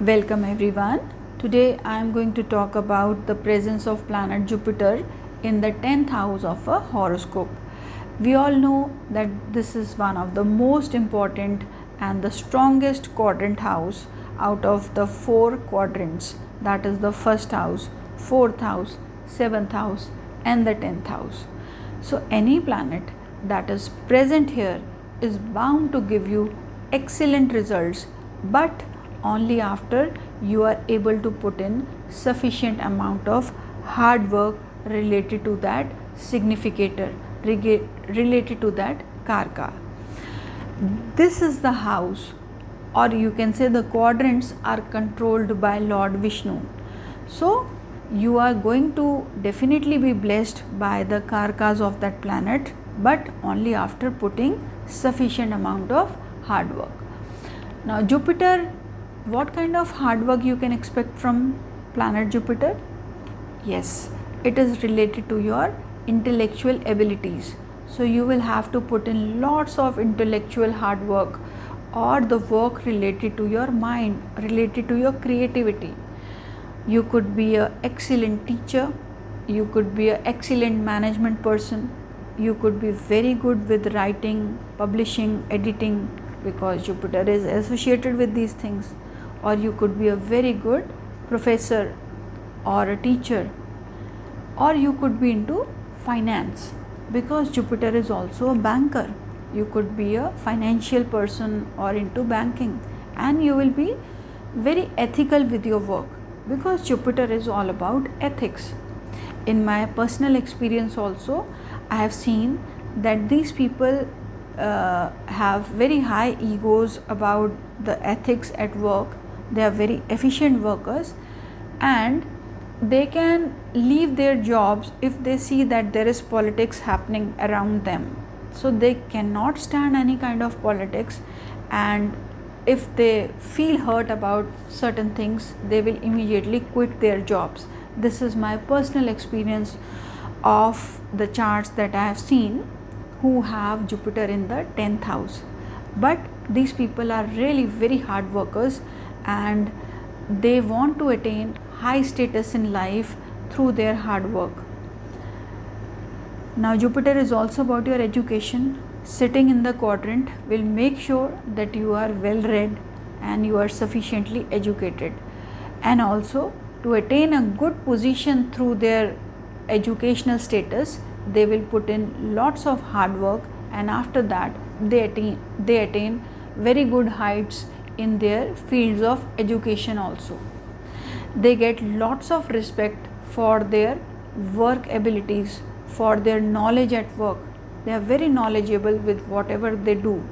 Welcome everyone. Today I am going to talk about the presence of planet Jupiter in the 10th house of a horoscope. We all know that this is one of the most important and the strongest quadrant house out of the four quadrants, that is the first house, fourth house, seventh house and the 10th house. So any planet that is present here is bound to give you excellent results, but only after you are able to put in sufficient amount of hard work related to that significator, related to that karka. This is the house, or you can say the quadrants are controlled by Lord Vishnu. So you are going to definitely be blessed by the karkas of that planet, but only after putting sufficient amount of hard work. Now Jupiter, what kind of hard work you can expect from planet Jupiter? Yes, it is related to your intellectual abilities. So you will have to put in lots of intellectual hard work, or the work related to your mind, related to your creativity. You could be an excellent teacher, you could be an excellent management person, you could be very good with writing, publishing, editing, because Jupiter is associated with these things. Or you could be a very good professor or a teacher, or you could be into finance, because Jupiter is also a banker. You could be a financial person or into banking, and you will be very ethical with your work, because Jupiter is all about ethics. In my personal experience also, I have seen that these people have very high egos about the ethics at work. They are very efficient workers, and they can leave their jobs if they see that there is politics happening around them. So they cannot stand any kind of politics, and if they feel hurt about certain things, they will immediately quit their jobs. This is my personal experience of the charts that I have seen who have Jupiter in the 10th house. But these people are really very hard workers, and they want to attain high status in life through their hard work. Now Jupiter is also about your education. Sitting in the quadrant will make sure that you are well read and you are sufficiently educated, and also to attain a good position through their educational status, they will put in lots of hard work, and after that they attain very good heights in their fields of education also. They get lots of respect for their work abilities, for their knowledge at work. They are very knowledgeable with whatever they do.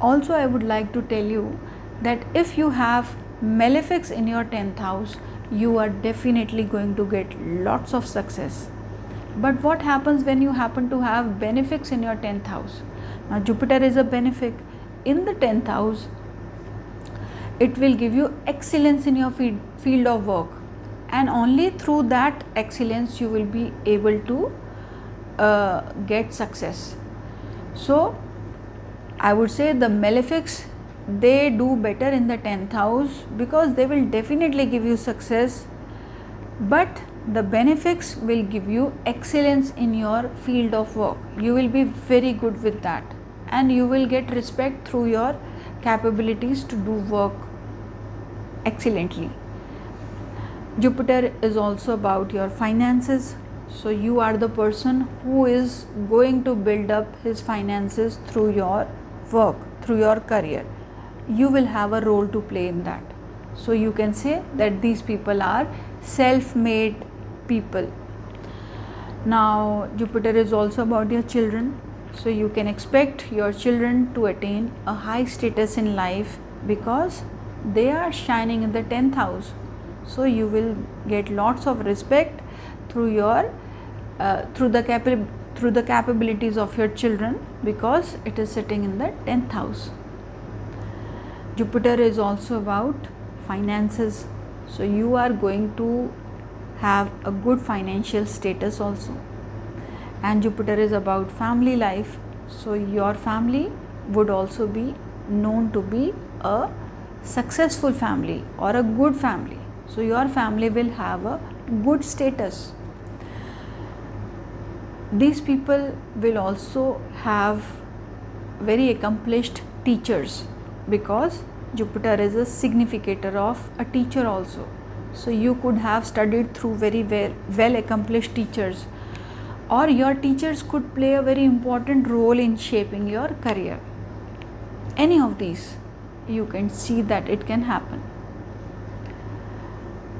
Also, I would like to tell you that if you have malefics in your 10th house, you are definitely going to get lots of success. But what happens when you happen to have benefics in your 10th house? Now Jupiter is a benefic in the 10th house. It will give you excellence in your field of work, and only through that excellence you will be able to get success. So I would say the malefics, they do better in the 10th house, because they will definitely give you success, but the benefics will give you excellence in your field of work. You will be very good with that, and you will get respect through your capabilities to do work excellently. Jupiter is also about your finances. So you are the person who is going to build up his finances through your work, through your career. You will have a role to play in that. So you can say that these people are self-made people. Now Jupiter is also about your children. So you can expect your children to attain a high status in life, because they are shining in the 10th house. So you will get lots of respect through your through the capabilities of your children, because it is sitting in the 10th house. Jupiter is also about finances. So you are going to have a good financial status also. And Jupiter is about family life. So your family would also be known to be a successful family or a good family. So your family will have a good status. These people will also have very accomplished teachers, because Jupiter is a significator of a teacher also. So you could have studied through very well accomplished teachers, or your teachers could play a very important role in shaping your career. Any of these, you can see that it can happen.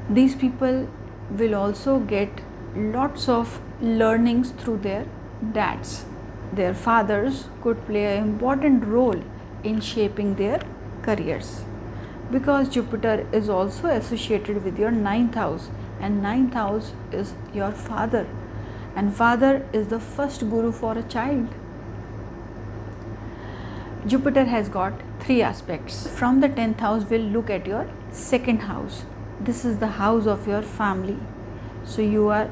These people will also get lots of learnings through their dads. Their fathers could play an important role in shaping their careers, because Jupiter is also associated with your 9th house, and 9th house is your father, and father is the first guru for a child. Jupiter has got 3 aspects. From the 10th house, we'll look at your 2nd house. This is the house of your family. So you are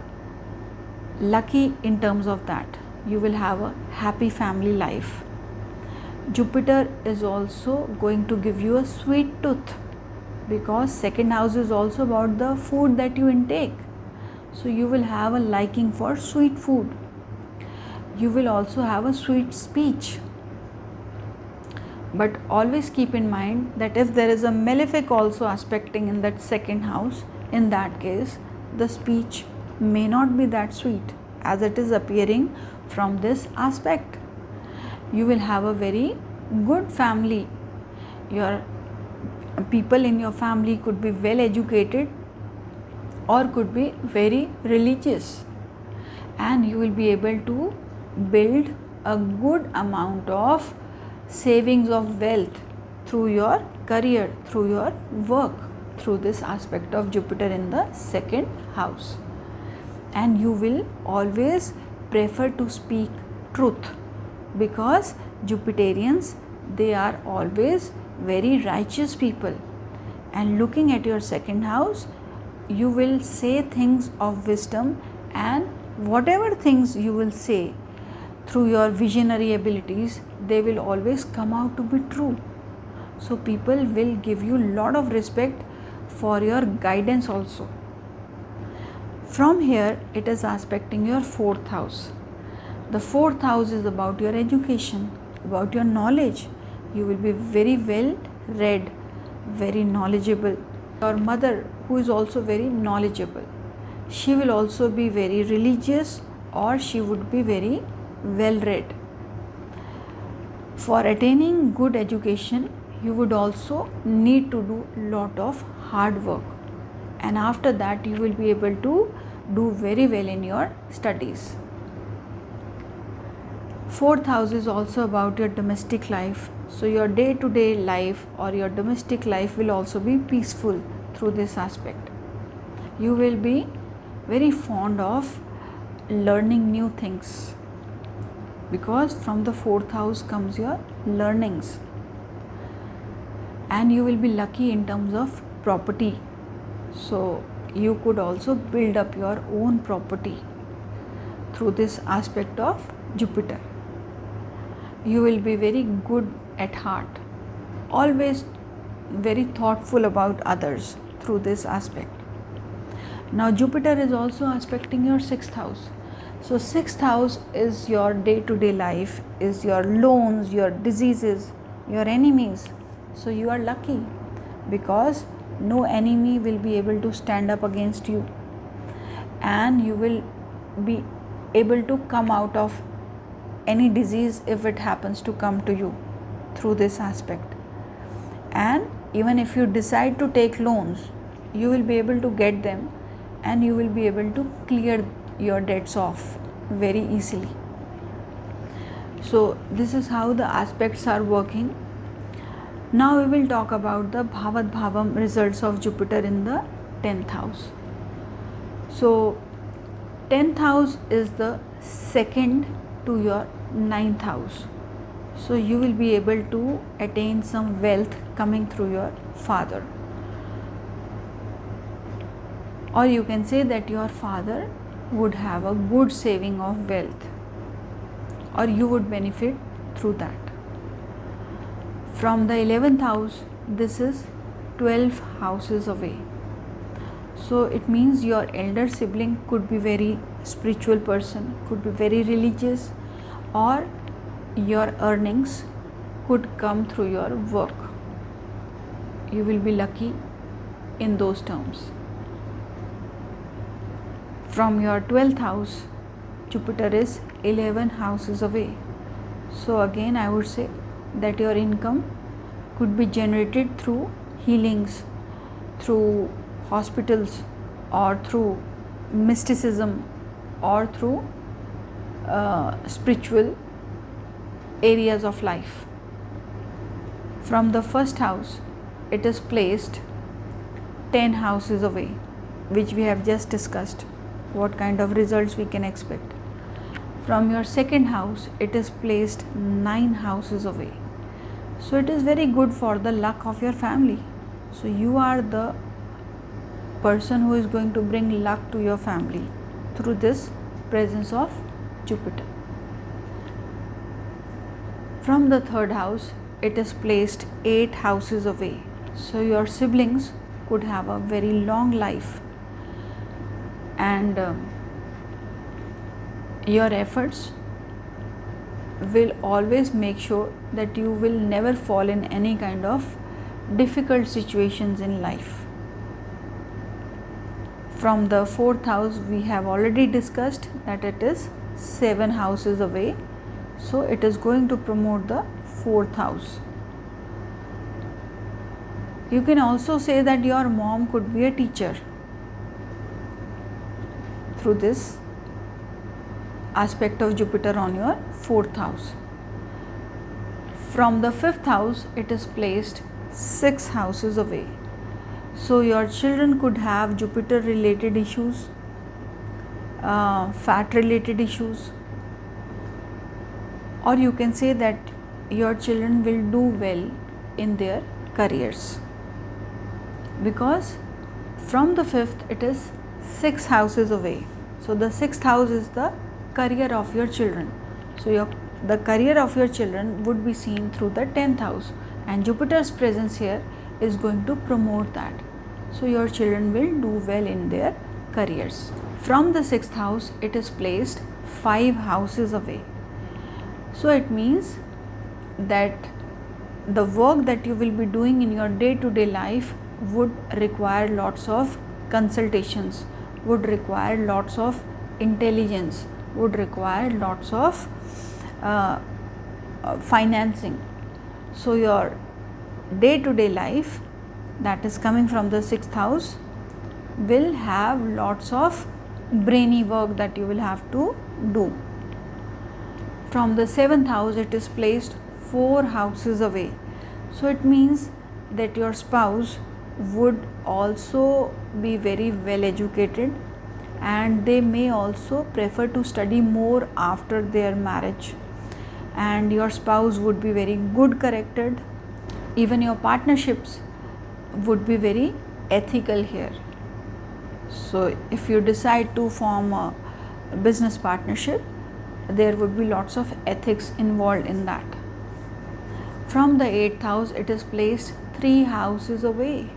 lucky in terms of that. You will have a happy family life. Jupiter is also going to give you a sweet tooth, because 2nd house is also about the food that you intake. So you will have a liking for sweet food. You will also have a sweet speech. But always keep in mind that if there is a malefic also aspecting in that 2nd house, in that case the speech may not be that sweet as it is appearing from this aspect. You will have a very good family. Your people in your family could be well educated or could be very religious, and you will be able to build a good amount of savings of wealth through your career, through your work, through this aspect of Jupiter in the 2nd house. And you will always prefer to speak truth, because Jupiterians, they are always very righteous people, and looking at your 2nd house, you will say things of wisdom, and whatever things you will say through your visionary abilities, they will always come out to be true. So people will give you a lot of respect for your guidance also. From here, it is aspecting your 4th house. The 4th house is about your education, about your knowledge. You will be very well read, very knowledgeable. Your mother, who is also very knowledgeable, she will also be very religious, or she would be very well read. For attaining good education, you would also need to do lot of hard work, and after that you will be able to do very well in your studies. 4th house is also about your domestic life. So your day-to-day life or your domestic life will also be peaceful through this aspect. You will be very fond of learning new things, because from the 4th house comes your learnings. And you will be lucky in terms of property. So you could also build up your own property through this aspect of Jupiter. You will be very good at heart, always very thoughtful about others through this aspect. Now Jupiter is also aspecting your 6th house. So 6th house is your day-to-day life, is your loans, your diseases, your enemies. So you are lucky, because no enemy will be able to stand up against you, and you will be able to come out of any disease if it happens to come to you through this aspect. And even if you decide to take loans, you will be able to get them, and you will be able to clear your debts off very easily. So this is how the aspects are working. Now we will talk about the Bhavat Bhavam results of Jupiter in the 10th house. So 10th house is the second to your 9th house. So you will be able to attain some wealth coming through your father, or you can say that your father would have a good saving of wealth, or you would benefit through that. From the 11th house, this is 12 houses away. So it means your elder sibling could be very spiritual person, could be very religious, or your earnings could come through your work. You will be lucky in those terms. From your 12th house, Jupiter is 11 houses away. So again I would say that your income could be generated through healings, through hospitals, or through mysticism, or through spiritual areas of life. From the first house, it is placed 10 houses away, which we have just discussed, what kind of results we can expect. From your second house, it is placed 9 houses away. So it is very good for the luck of your family. So you are the person who is going to bring luck to your family through this presence of Jupiter. From the third house, it is placed 8 houses away. So your siblings could have a very long life, and your efforts will always make sure that you will never fall in any kind of difficult situations in life. From the fourth house, we have already discussed that it is 7 houses away. So it is going to promote the fourth house. You can also say that your mom could be a teacher through this aspect of Jupiter on your fourth house. From the fifth house, it is placed 6 houses away. So your children could have Jupiter related issues, fat related issues, or you can say that your children will do well in their careers, because from the fifth it is 6 houses away. So the sixth house is the career of your children. So the career of your children would be seen through the 10th house, and Jupiter's presence here is going to promote that. So your children will do well in their careers. From the 6th house, it is placed 5 houses away. So it means that the work that you will be doing in your day-to-day life would require lots of consultations, would require lots of intelligence, would require lots of financing. So your day-to-day life that is coming from the 6th house will have lots of brainy work that you will have to do. From the 7th house, it is placed 4 houses away. So it means that your spouse would also be very well educated, and they may also prefer to study more after their marriage, and your spouse would be very good charactered. Even your partnerships would be very ethical here. So if you decide to form a business partnership, there would be lots of ethics involved in that. From the 8th house, it is placed 3 houses away.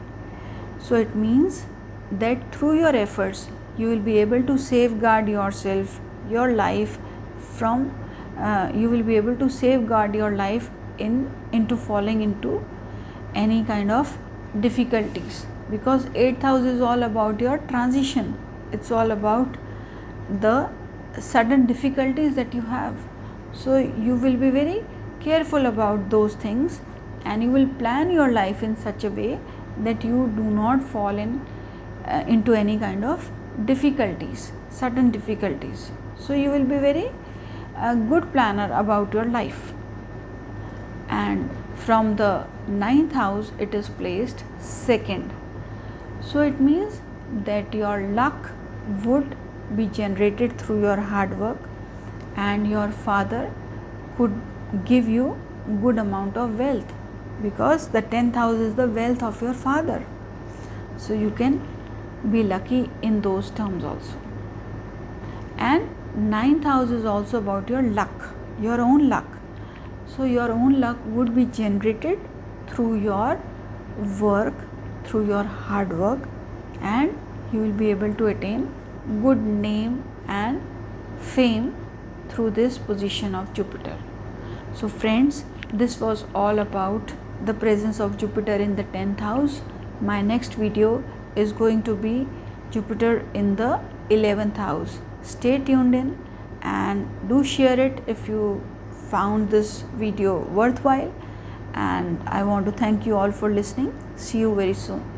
So it means that through your efforts, you will be able to safeguard yourself, your life from, you will be able to safeguard your life into falling into any kind of difficulties, because 8th house is all about your transition. It's all about the sudden difficulties that you have. So you will be very careful about those things, and you will plan your life in such a way that you do not fall into any kind of difficulties, sudden difficulties. So you will be very good planner about your life. And from the 9th house, it is placed 2nd. So it means that your luck would be generated through your hard work, and your father could give you good amount of wealth, because the 10th house is the wealth of your father. So you can be lucky in those terms also. And 9th house is also about your luck, your own luck. So your own luck would be generated through your work, through your hard work, and you will be able to attain good name and fame through this position of Jupiter. So friends, this was all about the presence of Jupiter in the 10th house. My next video is going to be Jupiter in the 11th house. Stay tuned in and do share it if you found this video worthwhile, and I want to thank you all for listening. See you very soon.